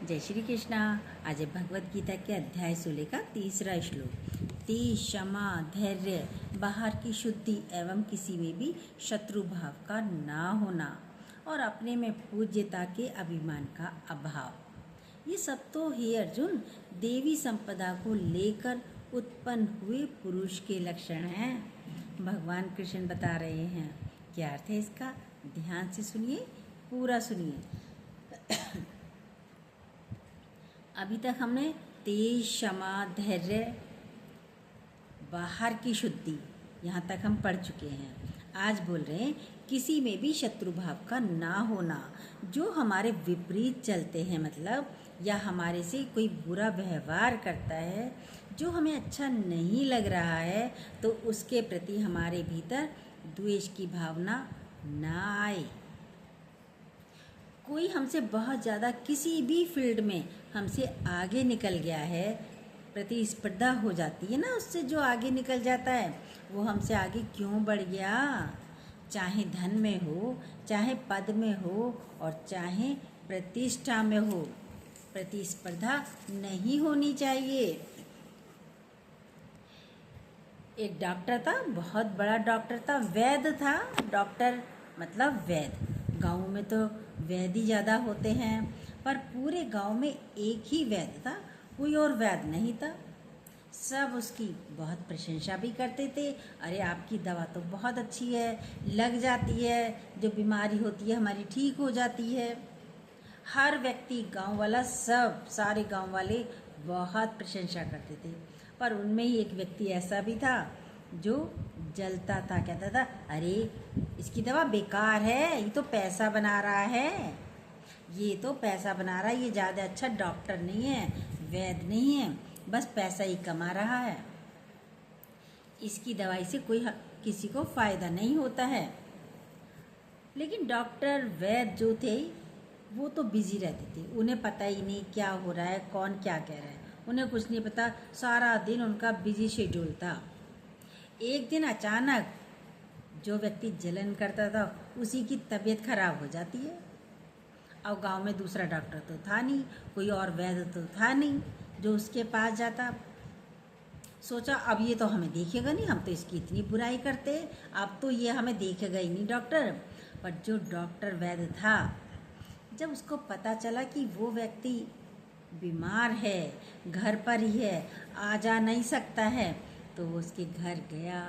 जय श्री कृष्णा। आज भगवत गीता के अध्याय 16 का 3रा श्लोक। तेज, क्षमा, धैर्य, बाहर की शुद्धि एवं किसी में भी शत्रु भाव का ना होना और अपने में पूज्यता के अभिमान का अभाव। ये सब तो हे अर्जुन देवी संपदा को लेकर उत्पन्न हुए पुरुष के लक्षण हैं। भगवान कृष्ण बता रहे हैं। क्या अर्थ है इसका? ध्यान से सुनिए, पूरा सुनिए। अभी तक हमने तेज, क्षमा, धैर्य, बाहर की शुद्धि यहाँ तक हम पढ़ चुके हैं। आज बोल रहे हैं किसी में भी शत्रु भाव का ना होना। जो हमारे विपरीत चलते हैं, मतलब या हमारे से कोई बुरा व्यवहार करता है, जो हमें अच्छा नहीं लग रहा है, तो उसके प्रति हमारे भीतर द्वेष की भावना ना आए। कोई हमसे बहुत ज़्यादा किसी भी फील्ड में हमसे आगे निकल गया है, प्रतिस्पर्धा हो जाती है ना उससे। जो आगे निकल जाता है वो हमसे आगे क्यों बढ़ गया, चाहे धन में हो, चाहे पद में हो और चाहे प्रतिष्ठा में हो, प्रतिस्पर्धा नहीं होनी चाहिए। एक डॉक्टर था, बहुत बड़ा डॉक्टर था, वैद्य था। डॉक्टर मतलब वैद्य। गाँव में तो वैद्य ज़्यादा होते हैं, पर पूरे गांव में एक ही वैद्य था, कोई और वैद्य नहीं था। सब उसकी बहुत प्रशंसा भी करते थे। अरे आपकी दवा तो बहुत अच्छी है, लग जाती है, जो बीमारी होती है हमारी ठीक हो जाती है। हर व्यक्ति, गांव वाला, सब सारे गांव वाले बहुत प्रशंसा करते थे। पर उनमें ही एक व्यक्ति ऐसा भी था जो जलता था, कहता था अरे इसकी दवा बेकार है, ये तो पैसा बना रहा है, ये तो पैसा बना रहा है, ये ज़्यादा अच्छा डॉक्टर नहीं है, वैद्य नहीं है, बस पैसा ही कमा रहा है, इसकी दवाई से किसी को फ़ायदा नहीं होता है। लेकिन डॉक्टर वैद्य जो थे वो तो बिजी रहते थे, उन्हें पता ही नहीं क्या हो रहा है, कौन क्या कह रहा है, उन्हें कुछ नहीं पता। सारा दिन उनका बिजी शेड्यूल था। एक दिन अचानक जो व्यक्ति जलन करता था उसी की तबीयत खराब हो जाती है। अब गांव में दूसरा डॉक्टर तो था नहीं, कोई और वैद्य तो था नहीं जो उसके पास जाता। सोचा अब ये तो हमें देखेगा नहीं, हम तो इसकी इतनी बुराई करते, अब तो ये हमें देखेगा ही नहीं डॉक्टर। पर जो डॉक्टर वैद्य था, जब उसको पता चला कि वो व्यक्ति बीमार है, घर पर ही है, आ जा नहीं सकता है, तो वो उसके घर गया,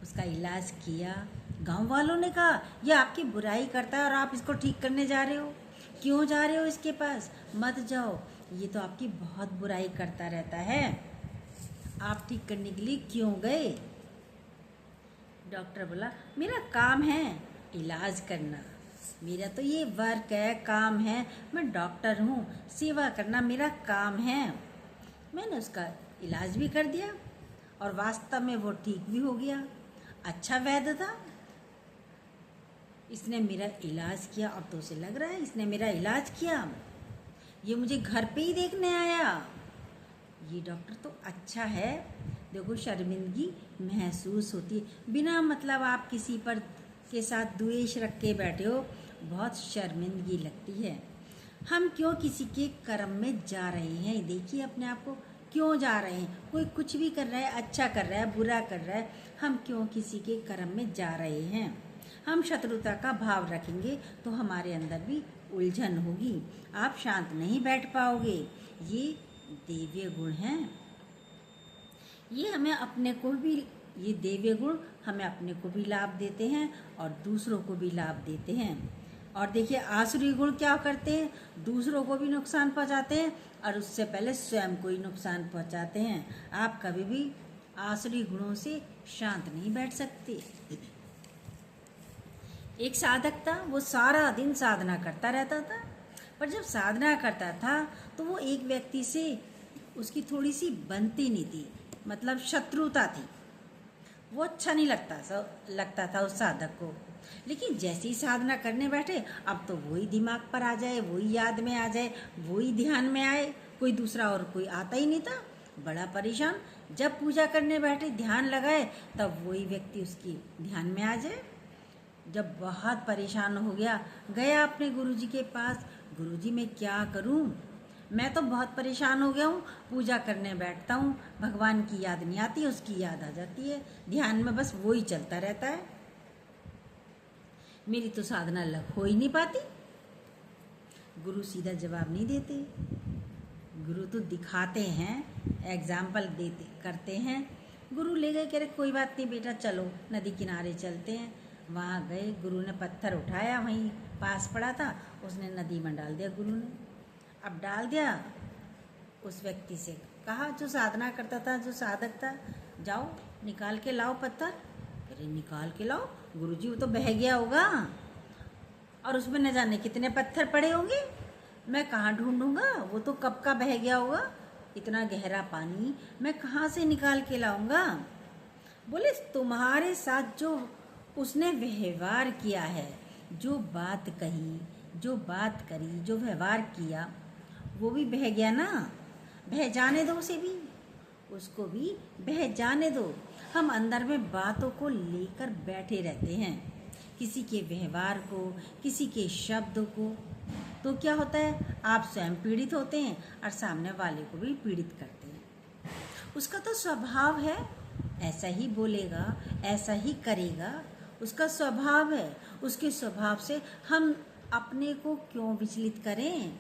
उसका इलाज किया। गांव वालों ने कहा ये आपकी बुराई करता है और आप इसको ठीक करने जा रहे हो, क्यों जा रहे हो इसके पास, मत जाओ, ये तो आपकी बहुत बुराई करता रहता है, आप ठीक करने के लिए क्यों गए? डॉक्टर बोला मेरा काम है इलाज करना, मेरा तो ये वर्क है, काम है, मैं डॉक्टर हूँ, सेवा करना मेरा काम है। मैंने उसका इलाज भी कर दिया और वास्तव में वो ठीक भी हो गया। अच्छा वैद्य था, इसने मेरा इलाज किया। अब तो उसे लग रहा है इसने मेरा इलाज किया, ये मुझे घर पे ही देखने आया, ये डॉक्टर तो अच्छा है। देखो शर्मिंदगी महसूस होती है, बिना मतलब आप किसी पर के साथ द्वेष रख के बैठे हो, बहुत शर्मिंदगी लगती है। हम क्यों किसी के कर्म में जा रहे हैं? देखिए अपने आप को, क्यों जा रहे हैं? कोई कुछ भी कर रहा है, अच्छा कर रहा है, बुरा कर रहा है, हम क्यों किसी के कर्म में जा रहे हैं? हम शत्रुता का भाव रखेंगे तो हमारे अंदर भी उलझन होगी, आप शांत नहीं बैठ पाओगे। ये देवीय गुण हैं, ये हमें अपने को भी, ये देवीय गुण हमें अपने को भी लाभ देते हैं और दूसरों को भी लाभ देते हैं। और देखिए आसुरी गुण क्या करते हैं, दूसरों को भी नुकसान पहुंचाते हैं और उससे पहले स्वयं को ही नुकसान पहुंचाते हैं। आप कभी भी आसुरी गुणों से शांत नहीं बैठ सकते। एक साधक था, वो सारा दिन साधना करता रहता था, पर जब साधना करता था तो वो एक व्यक्ति से उसकी थोड़ी सी बनती नहीं थी, मतलब शत्रुता थी, वो अच्छा नहीं लगता था उस साधक को। लेकिन जैसे ही साधना करने बैठे, अब तो वही दिमाग पर आ जाए, वही याद में आ जाए, वही ध्यान में आए, कोई दूसरा और कोई आता ही नहीं था। बड़ा परेशान, जब पूजा करने बैठे, ध्यान लगाए, तब वही व्यक्ति उसकी ध्यान में आ जाए। जब बहुत परेशान हो गया, गया अपने गुरुजी के पास, गुरुजी मैं क्या करूं, मैं तो बहुत परेशान हो गया हूँ, पूजा करने बैठता हूँ, भगवान की याद नहीं आती, उसकी याद आ जाती है, ध्यान में बस वो ही चलता रहता है, मेरी तो साधना हो ही नहीं पाती। गुरु सीधा जवाब नहीं देते, गुरु तो दिखाते हैं, एग्जाम्पल देते करते हैं। गुरु ले गए, कह रहे कोई बात नहीं बेटा, चलो नदी किनारे चलते हैं। वहाँ गए, गुरु ने पत्थर उठाया, वहीं पास पड़ा था, उसने नदी में डाल दिया गुरु ने। अब डाल दिया, उस व्यक्ति से कहा जो साधना करता था, जो साधक था, जाओ निकाल के लाओ पत्थर। कह रहे निकाल के लाओ गुरुजी, वो तो बह गया होगा और उसमें न जाने कितने पत्थर पड़े होंगे, मैं कहाँ ढूंढूंगा, वो तो कब का बह गया होगा, इतना गहरा पानी मैं कहाँ से निकाल के लाऊंगा। बोले तुम्हारे साथ जो उसने व्यवहार किया है, जो बात कही, जो बात करी, जो व्यवहार किया, वो भी बह गया ना, बह जाने दो उसे भी, उसको भी बह जाने दो। हम अंदर में बातों को लेकर बैठे रहते हैं, किसी के व्यवहार को, किसी के शब्द को, तो क्या होता है, आप स्वयं पीड़ित होते हैं और सामने वाले को भी पीड़ित करते हैं। उसका तो स्वभाव है, ऐसा ही बोलेगा, ऐसा ही करेगा, उसका स्वभाव है। उसके स्वभाव से हम अपने को क्यों विचलित करें,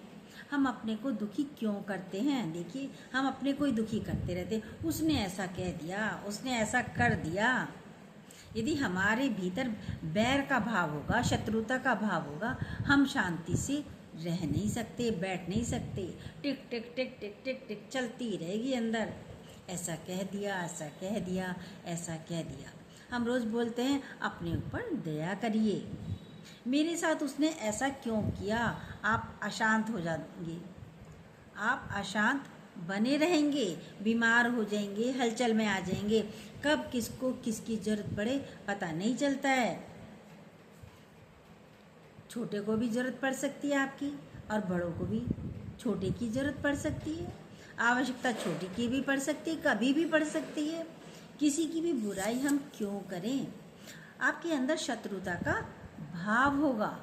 हम अपने को दुखी क्यों करते हैं। देखिए हम अपने को ही दुखी करते रहते, उसने ऐसा कह दिया, उसने ऐसा कर दिया। यदि हमारे भीतर बैर का भाव होगा, शत्रुता का भाव होगा, हम शांति से रह नहीं सकते, बैठ नहीं सकते, टिक टिक टिक टिक टिक टिक चलती रहेगी अंदर, ऐसा कह दिया, ऐसा कह दिया, ऐसा कह दिया। हम रोज़ बोलते हैं अपने ऊपर दया करिए, मेरे साथ उसने ऐसा क्यों किया। आप अशांत हो जाएंगे, आप अशांत बने रहेंगे, बीमार हो जाएंगे, हलचल में आ जाएंगे, कब किसको किसकी जरूरत पड़े पता नहीं चलता है। छोटे को भी जरूरत पड़ सकती है आपकी, और बड़ों को भी छोटे की जरूरत पड़ सकती है। आवश्यकता छोटी की भी पड़ सकती है, कभी भी पड़ सकती है। किसी की भी बुराई हम क्यों करें। आपके अंदर शत्रुता का भाव होगा,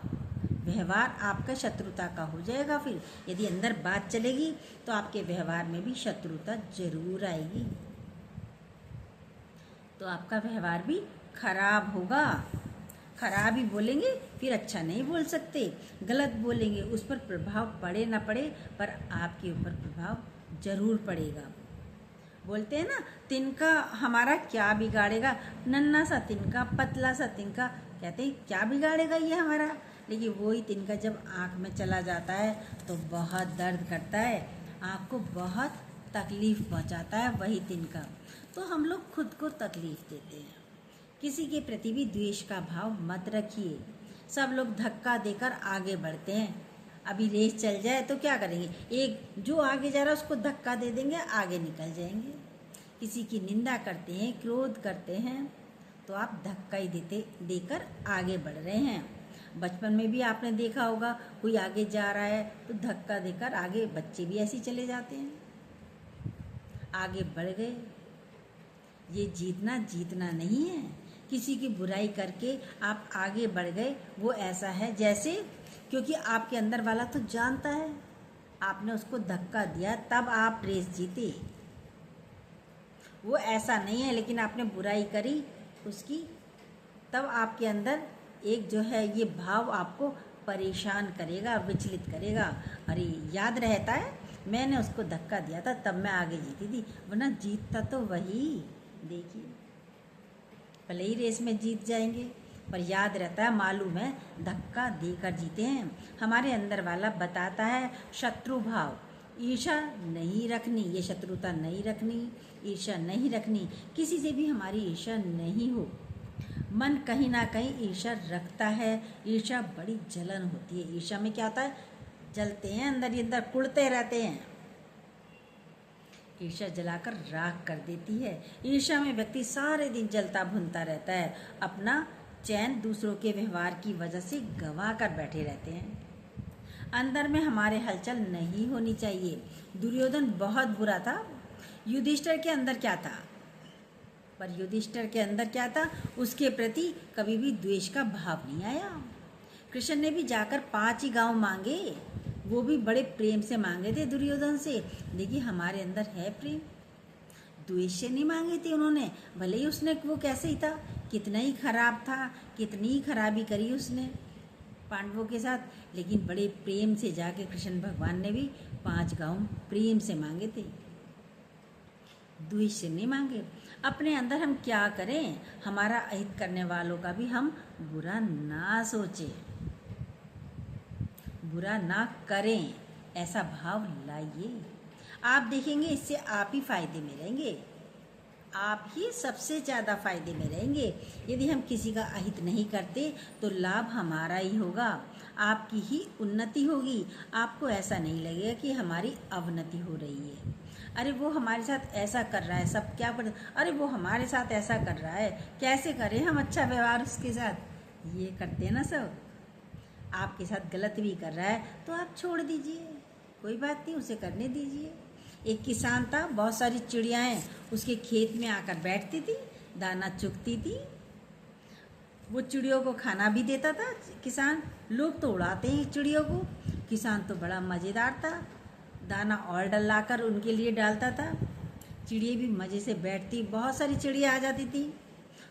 व्यवहार आपका शत्रुता का हो जाएगा। फिर यदि अंदर बात चलेगी तो आपके व्यवहार में भी शत्रुता जरूर आएगी, तो आपका व्यवहार भी खराब होगा। खराब ही बोलेंगे फिर अच्छा नहीं बोल सकते, गलत बोलेंगे उस पर प्रभाव पड़े ना पड़े पर आपके ऊपर प्रभाव जरूर पड़ेगा। बोलते हैं ना, तिनका हमारा क्या बिगाड़ेगा, नन्हा सा तिनका, पतला सा तिनका, कहते हैं क्या बिगाड़ेगा ये हमारा। लेकिन वही तिनका जब आँख में चला जाता है तो बहुत दर्द करता है, आँख को बहुत तकलीफ़ पहुंचाता है वही तिनका। तो हम लोग खुद को तकलीफ़ देते हैं। किसी के प्रति भी द्वेष का भाव मत रखिए। सब लोग धक्का देकर आगे बढ़ते हैं, अभी रेस चल जाए तो क्या करेंगे, एक जो आगे जा रहा है उसको धक्का दे देंगे, आगे निकल जाएंगे। किसी की निंदा करते हैं, क्रोध करते हैं, तो आप धक्का ही देकर आगे बढ़ रहे हैं। बचपन में भी आपने देखा होगा, कोई आगे जा रहा है तो धक्का देकर आगे, बच्चे भी ऐसे ही चले जाते हैं, आगे बढ़ गए। ये जीतना नहीं है। किसी की बुराई करके आप आगे बढ़ गए, वो ऐसा है जैसे, क्योंकि आपके अंदर वाला तो जानता है, आपने उसको धक्का दिया तब आप रेस जीते। वो ऐसा नहीं है, लेकिन आपने बुराई करी उसकी, तब आपके अंदर एक जो है ये भाव आपको परेशान करेगा, विचलित करेगा। अरे याद रहता है मैंने उसको धक्का दिया था तब मैं आगे जीती थी, वरना जीतता तो वही। देखिए भले ही रेस में जीत जाएंगे पर याद रहता है, मालूम है धक्का देकर जीते हैं। हमारे अंदर वाला बताता है शत्रु भाव, ईर्ष्या नहीं रखनी, ये शत्रुता नहीं रखनी, ईर्ष्या नहीं रखनी, किसी से भी हमारी ईर्ष्या नहीं हो। मन कहीं ना कहीं ईर्ष्या रखता है, ईर्ष्या बड़ी जलन होती है। ईर्ष्या में क्या होता है, जलते हैं अंदर ही अंदर, कुड़ते रहते हैं। ईर्ष्या जलाकर राख कर देती है। ईर्ष्या में व्यक्ति सारे दिन जलता भुनता रहता है, अपना चैन दूसरों के व्यवहार की वजह से गंवा कर बैठे रहते हैं। अंदर में हमारे हलचल नहीं होनी चाहिए। दुर्योधन बहुत बुरा था, युधिष्ठिर के अंदर क्या था, पर युधिष्ठिर के अंदर क्या था, उसके प्रति कभी भी द्वेष का भाव नहीं आया। कृष्ण ने भी जाकर 5 ही गांव मांगे, वो भी बड़े प्रेम से मांगे थे दुर्योधन से। देखिए हमारे अंदर है प्रेम, द्वेष से नहीं मांगे थे उन्होंने। भले ही उसने वो कैसे ही था, कितना ही खराब था, कितनी ही खराबी करी उसने पांडवों के साथ, लेकिन बड़े प्रेम से जाके कृष्ण भगवान ने भी 5 गांव प्रेम से मांगे थे, द्वेष से नहीं मांगे। अपने अंदर हम क्या करें, हमारा अहित करने वालों का भी हम बुरा ना सोचें, बुरा ना करें, ऐसा भाव लाइए। आप देखेंगे इससे आप ही फायदे में रहेंगे, आप ही सबसे ज़्यादा फायदे में रहेंगे। यदि हम किसी का अहित नहीं करते तो लाभ हमारा ही होगा, आपकी ही उन्नति होगी। आपको ऐसा नहीं लगेगा कि हमारी अवनति हो रही है। अरे वो हमारे साथ ऐसा कर रहा है, सब क्या पता, अरे वो हमारे साथ ऐसा कर रहा है, कैसे करें हम अच्छा व्यवहार उसके साथ, ये करते हैं ना सब। आपके साथ गलत भी कर रहा है तो आप छोड़ दीजिए, कोई बात नहीं, उसे करने दीजिए। एक किसान था, बहुत सारी चिड़ियाएँ उसके खेत में आकर बैठती थी, दाना चुगती थी, वो चिड़ियों को खाना भी देता था किसान। लोग तो उड़ाते हैं चिड़ियों को, किसान तो बड़ा मज़ेदार था, दाना और डलाकर उनके लिए डालता था। चिड़िया भी मज़े से बैठती, बहुत सारी चिड़िया आ जाती थी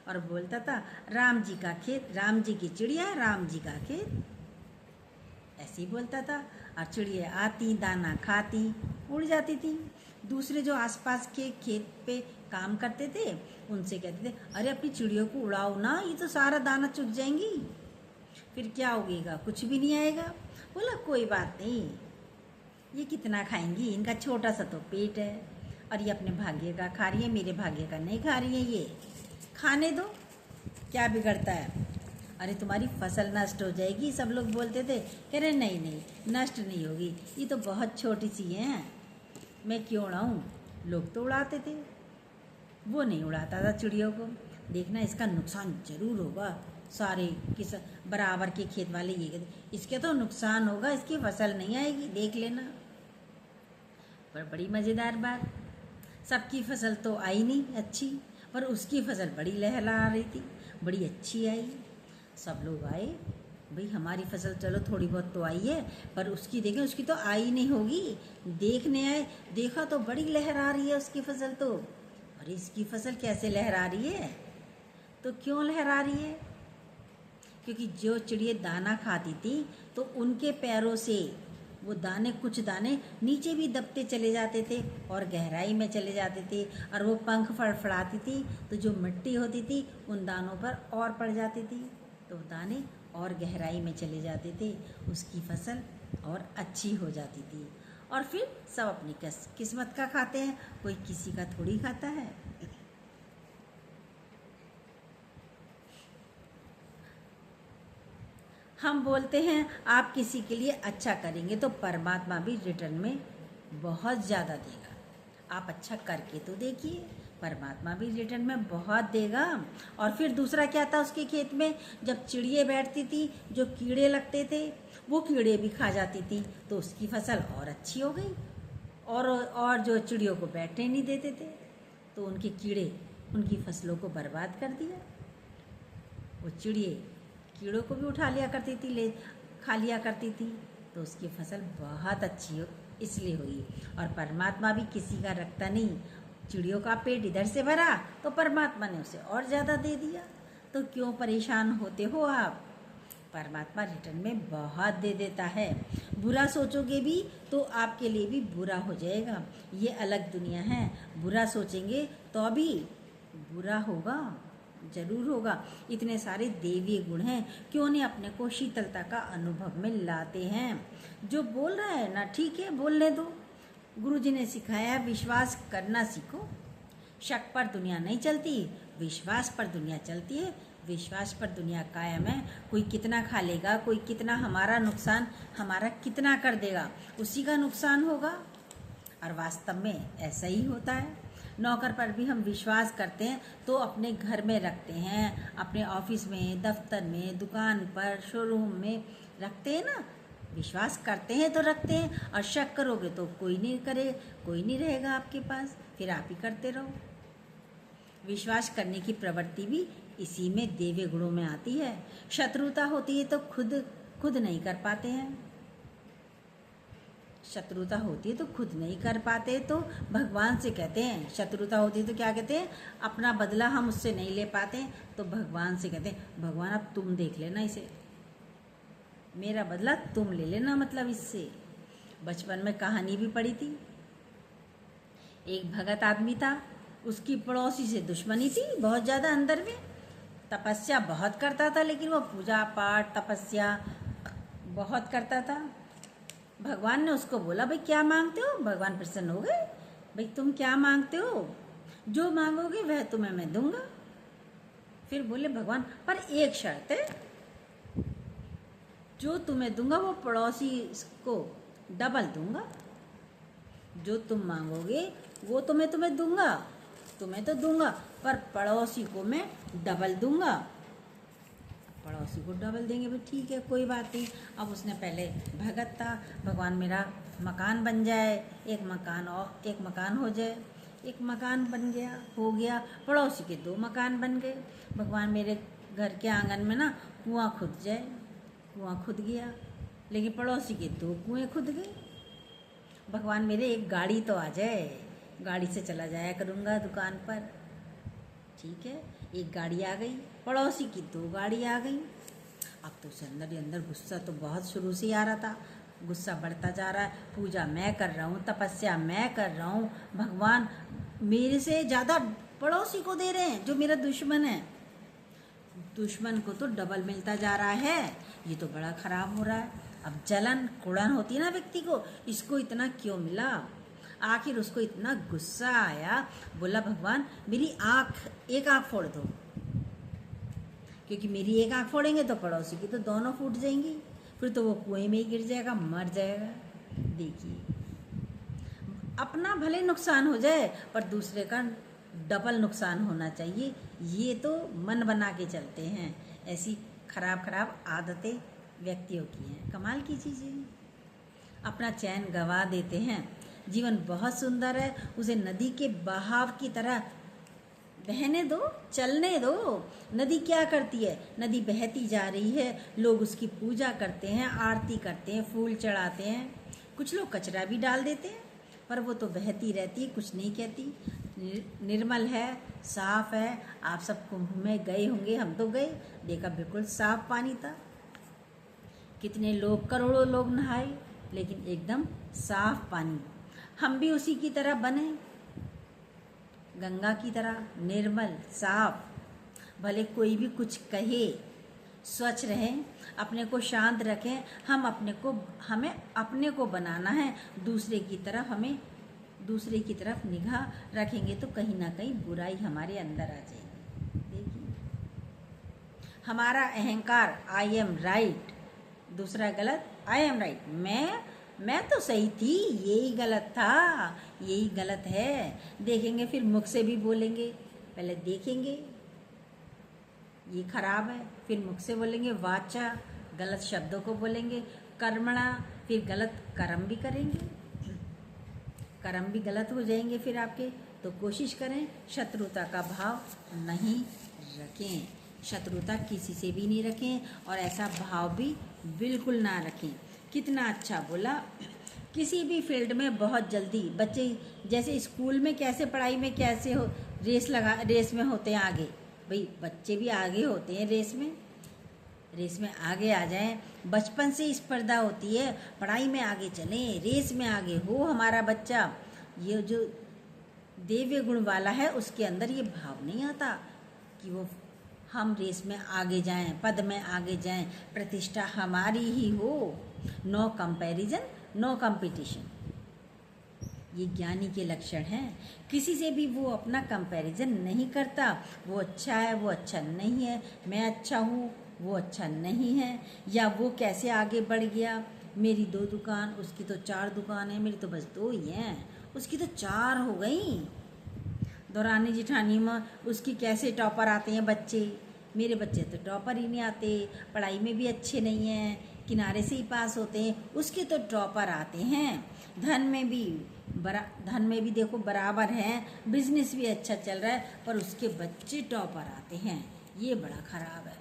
और बोलता था राम जी का खेत, राम जी की चिड़िया, राम जी का खेत, ऐसे ही बोलता था। और चिड़िया आती, दाना खाती, उड़ जाती थी। दूसरे जो आसपास के खेत पे काम करते थे उनसे कहते थे अरे अपनी चिड़ियों को उड़ाओ ना, ये तो सारा दाना चुग जाएंगी, फिर क्या होगेगा, कुछ भी नहीं आएगा। बोला कोई बात नहीं, ये कितना खाएंगी, इनका छोटा सा तो पेट है और ये अपने भाग्य का खा रही है, मेरे भाग्य का नहीं खा रही है, ये खाने दो, क्या बिगड़ता है। अरे तुम्हारी फसल नष्ट हो जाएगी, सब लोग बोलते थे। कह रहे नहीं नहीं, नष्ट नहीं होगी, ये तो बहुत छोटी सी है, मैं क्यों उड़ाऊँ। लोग तो उड़ाते थे, वो नहीं उड़ाता था चिड़ियों को। देखना इसका नुकसान जरूर होगा, सारे किस बराबर के खेत वाले ये कहते इसके तो नुकसान होगा, इसकी फसल नहीं आएगी, देख लेना। पर बड़ी मज़ेदार बात, सबकी फसल तो आई नहीं अच्छी, पर उसकी फसल बड़ी लहरा रही थी, बड़ी अच्छी आई। सब लोग आए, भाई हमारी फसल चलो थोड़ी बहुत तो आई है, पर उसकी देखें, उसकी तो आई नहीं होगी। देखने आए, देखा तो बड़ी लहरा रही है उसकी फसल तो, अरे इसकी फसल कैसे लहरा रही है। तो क्यों लहरा रही है, क्योंकि जो चिड़िया दाना खाती थी तो उनके पैरों से वो दाने, कुछ दाने नीचे भी दबते चले जाते थे और गहराई में चले जाते थे, और वो पंख फड़फड़ाती थी तो जो मिट्टी होती थी उन दानों पर और पड़ जाती थी, तो दाने और गहराई में चले जाते थे, उसकी फसल और अच्छी हो जाती थी। और फिर सब अपनी किस्मत का खाते हैं, कोई किसी का थोड़ी खाता है। हम बोलते हैं आप किसी के लिए अच्छा करेंगे तो परमात्मा भी रिटर्न में बहुत ज़्यादा देगा। आप अच्छा करके तो देखिए, परमात्मा भी रिटर्न में बहुत देगा। और फिर दूसरा क्या था उसके खेत में, जब चिड़िया बैठती थी, जो कीड़े लगते थे वो कीड़े भी खा जाती थी, तो उसकी फसल और अच्छी हो गई। और जो चिड़ियों को बैठने नहीं देते थे तो उनके कीड़े उनकी फसलों को बर्बाद कर दिया। वो चिड़िया कीड़ों को भी उठा लिया करती थी, ले खा लिया करती थी, तो उसकी फसल बहुत अच्छी इसलिए हुई। और परमात्मा भी किसी का रखता नहीं, चिड़ियों का पेट इधर से भरा तो परमात्मा ने उसे और ज़्यादा दे दिया, तो क्यों परेशान होते हो आप। परमात्मा रिटर्न में बहुत दे देता है। बुरा सोचोगे भी तो आपके लिए भी बुरा हो जाएगा, ये अलग दुनिया है। बुरा सोचेंगे तो भी बुरा होगा, जरूर होगा। इतने सारे देवीय गुण हैं, क्यों नहीं अपने को शीतलता का अनुभव में लाते हैं। जो बोल रहा है ना, ठीक है बोलने दो। गुरुजी ने सिखाया विश्वास करना सीखो। शक पर दुनिया नहीं चलती, विश्वास पर दुनिया चलती है। विश्वास पर दुनिया कायम है। कोई कितना खा लेगा, कोई कितना हमारा नुकसान हमारा कितना कर देगा, उसी का नुकसान होगा। और वास्तव में ऐसा ही होता है। नौकर पर भी हम विश्वास करते हैं तो अपने घर में रखते हैं, अपने ऑफिस में, दफ्तर में, दुकान पर, शोरूम में रखते हैं ना। विश्वास करते हैं तो रखते हैं, और शक करोगे तो कोई नहीं करे, कोई नहीं रहेगा आपके पास, फिर आप ही करते रहो। विश्वास करने की प्रवृत्ति भी इसी में देवी गुणों में आती है। शत्रुता होती है तो खुद नहीं कर पाते हैं। शत्रुता होती है तो खुद नहीं कर पाते तो भगवान से कहते हैं, शत्रुता होती है तो क्या कहते हैं, अपना बदला हम उससे नहीं ले पाते तो भगवान से कहते हैं भगवान अब तुम देख लेना इसे, मेरा बदला तुम ले लेना, मतलब इससे। बचपन में कहानी भी पढ़ी थी, एक भगत आदमी था, उसकी पड़ोसी से दुश्मनी थी बहुत ज़्यादा अंदर में, तपस्या बहुत करता था लेकिन वो पूजा पाठ तपस्या बहुत करता था। भगवान ने उसको बोला भाई क्या मांगते हो, भगवान प्रसन्न हो गए, भाई तुम क्या मांगते हो, जो मांगोगे वह तुम्हें मैं दूंगा। फिर बोले भगवान पर एक शर्त है, जो तुम्हें दूंगा वो पड़ोसी को डबल दूंगा, जो तुम मांगोगे वो तो मैं तुम्हें दूंगा, तुम्हें तो दूंगा पर पड़ोसी को मैं डबल दूंगा। पड़ोसी को डबल देंगे भाई ठीक है कोई बात नहीं। अब उसने पहले भगत था, भगवान मेरा मकान बन जाए, एक मकान हो जाए, एक मकान बन गया, हो गया, पड़ोसी के 2 मकान बन गए। भगवान मेरे घर के आंगन में ना कुआं खुद जाए, कुआं खुद गया लेकिन पड़ोसी के 2 कुएं खुद गए। भगवान मेरे एक गाड़ी तो आ जाए, गाड़ी से चला जाया करूँगा दुकान पर, ठीक है। एक गाड़ी आ गई, पड़ोसी की 2 गाड़ी आ गई। अब तो उसे अंदर ही अंदर गुस्सा तो बहुत शुरू से ही आ रहा था, गुस्सा बढ़ता जा रहा है। पूजा मैं कर रहा हूँ, तपस्या मैं कर रहा हूँ, भगवान मेरे से ज़्यादा पड़ोसी को दे रहे हैं जो मेरा दुश्मन है, दुश्मन को तो डबल मिलता जा रहा है, ये तो बड़ा खराब हो रहा है। अब जलन कुड़न होती है ना व्यक्ति को, इसको इतना क्यों मिला, आखिर उसको इतना गुस्सा आया, बोला भगवान मेरी एक आँख फोड़ दो, क्योंकि मेरी एक आँख फोड़ेंगे तो पड़ोसी की तो दोनों फूट जाएंगी, फिर तो वो कुएं में ही गिर जाएगा, मर जाएगा। देखिए अपना भले नुकसान हो जाए पर दूसरे का डबल नुकसान होना चाहिए, ये तो मन बना के चलते हैं, ऐसी खराब खराब आदतें व्यक्तियों की हैं। कमाल की चीज़ें, अपना चैन गंवा देते हैं। जीवन बहुत सुंदर है, उसे नदी के बहाव की तरह बहने दो, चलने दो। नदी क्या करती है, नदी बहती जा रही है, लोग उसकी पूजा करते हैं, आरती करते हैं, फूल चढ़ाते हैं, कुछ लोग कचरा भी डाल देते हैं, पर वो तो बहती रहती है, कुछ नहीं कहती, निर्मल है, साफ है। आप सब कुंभ में गए होंगे, हम तो गए, देखा बिल्कुल साफ पानी था, कितने लोग, करोड़ों लोग नहाए, लेकिन एकदम साफ पानी। हम भी उसी की तरह बने, गंगा की तरह निर्मल साफ, भले कोई भी कुछ कहे, स्वच्छ रहें, अपने को शांत रखें। हमें अपने को बनाना है, दूसरे की तरफ निगाह रखेंगे तो कहीं ना कहीं बुराई हमारे अंदर आ जाएगी। देखिए हमारा अहंकार आई एम राइट, दूसरा गलत आई एम राइट, मैं तो सही थी, यही गलत था, यही गलत है। देखेंगे फिर मुख से भी बोलेंगे, पहले देखेंगे ये खराब है, फिर मुख से बोलेंगे, वाचा गलत शब्दों को बोलेंगे, कर्मणा फिर गलत कर्म भी करेंगे, कर्म भी गलत हो जाएंगे फिर आपके। तो कोशिश करें शत्रुता का भाव नहीं रखें, शत्रुता किसी से भी नहीं रखें और ऐसा भाव भी बिल्कुल ना रखें। कितना अच्छा बोला, किसी भी फील्ड में बहुत जल्दी बच्चे, जैसे स्कूल में कैसे पढ़ाई में कैसे हो रेस में होते हैं आगे, भाई बच्चे भी आगे होते हैं रेस में आगे आ जाएं। बचपन से स्पर्धा होती है, पढ़ाई में आगे चलें, रेस में आगे हो हमारा बच्चा। ये जो दिव्य गुण वाला है उसके अंदर ये भाव नहीं आता कि वो हम रेस में आगे जाएं, पद में आगे जाएं, प्रतिष्ठा हमारी ही हो। नो कंपैरिजन, नो कंपटीशन, ये ज्ञानी के लक्षण हैं। किसी से भी वो अपना कंपैरिजन नहीं करता, वो अच्छा है, वो अच्छा नहीं है, मैं अच्छा हूँ, वो अच्छा नहीं है, या वो कैसे आगे बढ़ गया, मेरी 2 दुकान, उसकी तो 4 दुकान है, मेरी तो बस 2 ही हैं, उसकी तो 4 हो गई। दौरानी जिठानी में उसकी कैसे टॉपर आते हैं बच्चे, मेरे बच्चे तो टॉपर ही नहीं आते, पढ़ाई में भी अच्छे नहीं हैं, किनारे से ही पास होते हैं, उसके तो टॉपर आते हैं। धन में भी देखो बराबर हैं, बिजनेस भी अच्छा चल रहा है, पर उसके बच्चे टॉपर आते हैं, ये बड़ा खराब है।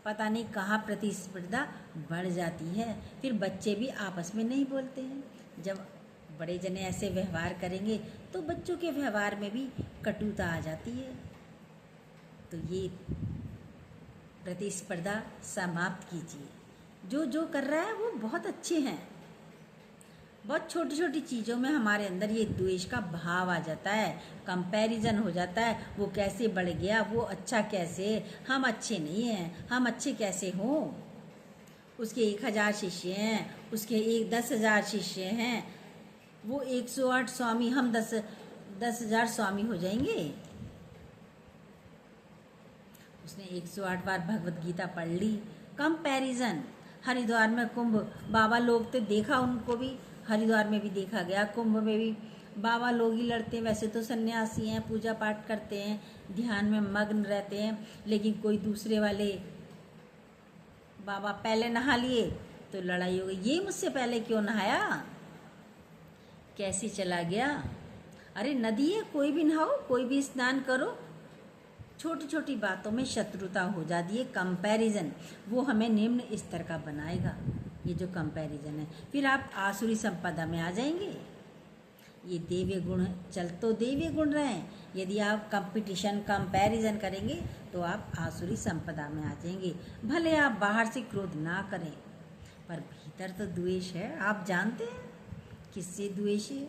पता नहीं कहाँ प्रतिस्पर्धा बढ़ जाती है, फिर बच्चे भी आपस में नहीं बोलते हैं, जब बड़े जने ऐसे व्यवहार करेंगे तो बच्चों के व्यवहार में भी कटुता आ जाती है। तो ये प्रतिस्पर्धा समाप्त कीजिए। जो जो कर रहा है वो बहुत अच्छे हैं। बहुत छोटी छोटी चीज़ों में हमारे अंदर ये द्वेष का भाव आ जाता है, कंपैरिजन हो जाता है। वो कैसे बढ़ गया, वो अच्छा कैसे, हम अच्छे नहीं हैं, हम अच्छे कैसे हों। उसके 1000 शिष्य हैं, उसके 10,000 शिष्य हैं, वो 108 स्वामी, हम 10,000 स्वामी हो जाएंगे। उसने 108 बार भगवत गीता पढ़ ली। कंपैरिजन। हरिद्वार में कुंभ, बाबा लोग तो देखा, उनको भी हरिद्वार में भी देखा गया, कुंभ में भी बाबा लोग ही लड़ते हैं। वैसे तो सन्यासी हैं, पूजा पाठ करते हैं, ध्यान में मग्न रहते हैं, लेकिन कोई दूसरे वाले बाबा पहले नहा लिए तो लड़ाई हो गई, ये मुझसे पहले क्यों नहाया, कैसे चला गया। अरे नदी है, कोई भी नहाओ, कोई भी स्नान करो। छोटी छोटी बातों में शत्रुता हो जाती है। कंपैरिजन वो हमें निम्न स्तर का बनाएगा। ये जो कंपैरिजन है, फिर आप आसुरी संपदा में आ जाएंगे। ये देव्य गुण चल तो देव्य गुण रहे, यदि आप कंपटीशन कंपैरिजन करेंगे तो आप आसुरी संपदा में आ जाएंगे। भले आप बाहर से क्रोध ना करें, पर भीतर तो द्वेष है। आप जानते हैं किससे द्वेष है,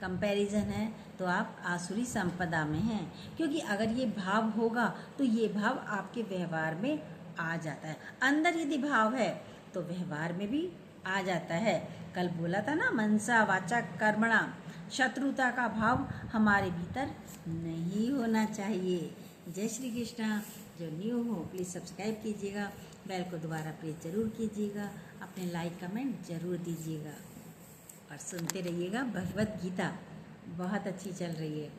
कंपैरिजन है, तो आप आसुरी संपदा में हैं। क्योंकि अगर ये भाव होगा तो ये भाव आपके व्यवहार में आ जाता है। अंदर यदि भाव है तो व्यवहार में भी आ जाता है। कल बोला था ना, मनसा वाचा कर्मणा, शत्रुता का भाव हमारे भीतर नहीं होना चाहिए। जय श्री कृष्णा। जो न्यू हो प्लीज़ सब्सक्राइब कीजिएगा, बेल को दोबारा प्रेस ज़रूर कीजिएगा, अपने लाइक कमेंट ज़रूर दीजिएगा और सुनते रहिएगा। भगवत गीता बहुत अच्छी चल रही है।